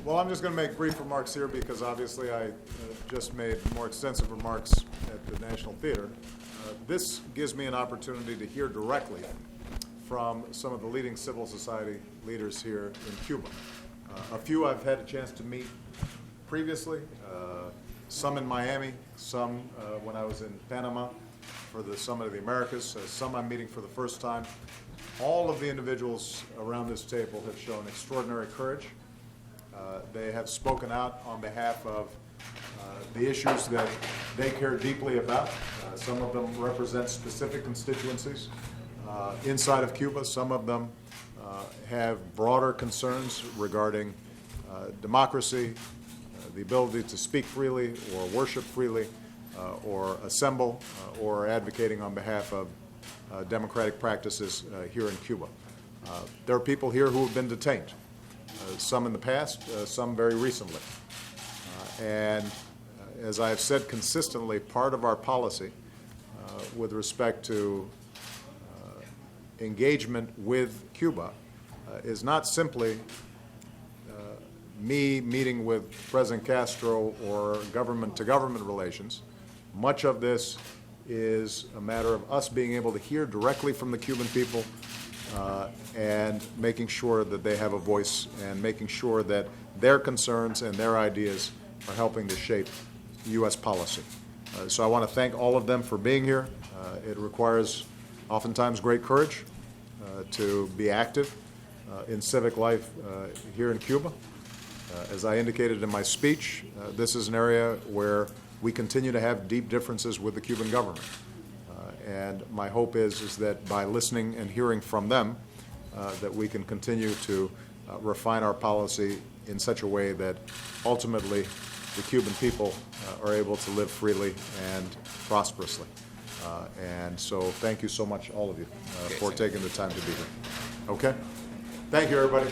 Well, I'm just going to make brief remarks here because obviously I just made more extensive remarks at the National Theater. This gives me an opportunity to hear directly from some of the leading civil society leaders here in Cuba. A few I've had a chance to meet previously, some in Miami, some when I was in Panama for the Summit of the Americas, some I'm meeting for the first time. All of the individuals around this table have shown extraordinary courage. They have spoken out on behalf of the issues that they care deeply about. Some of them represent specific constituencies inside of Cuba. Some of them have broader concerns regarding democracy, the ability to speak freely or worship freely or assemble or advocating on behalf of democratic practices here in Cuba. There are people here who have been detained. Some in the past, some very recently. And as I have said consistently, part of our policy with respect to engagement with Cuba is not simply me meeting with President Castro or government-to-government relations. Much of this is a matter of us being able to hear directly from the Cuban people and making sure that they have a voice and making sure that their concerns and their ideas are helping to shape U.S. policy. So I want to thank all of them for being here. It requires oftentimes great courage to be active in civic life here in Cuba. As I indicated in my speech, this is an area where we continue to have deep differences with the Cuban government. And my hope is that by listening and hearing from them, that we can continue to refine our policy in such a way that ultimately the Cuban people are able to live freely and prosperously. And so thank you so much, all of you, for taking the time to be here. Okay? Thank you, everybody.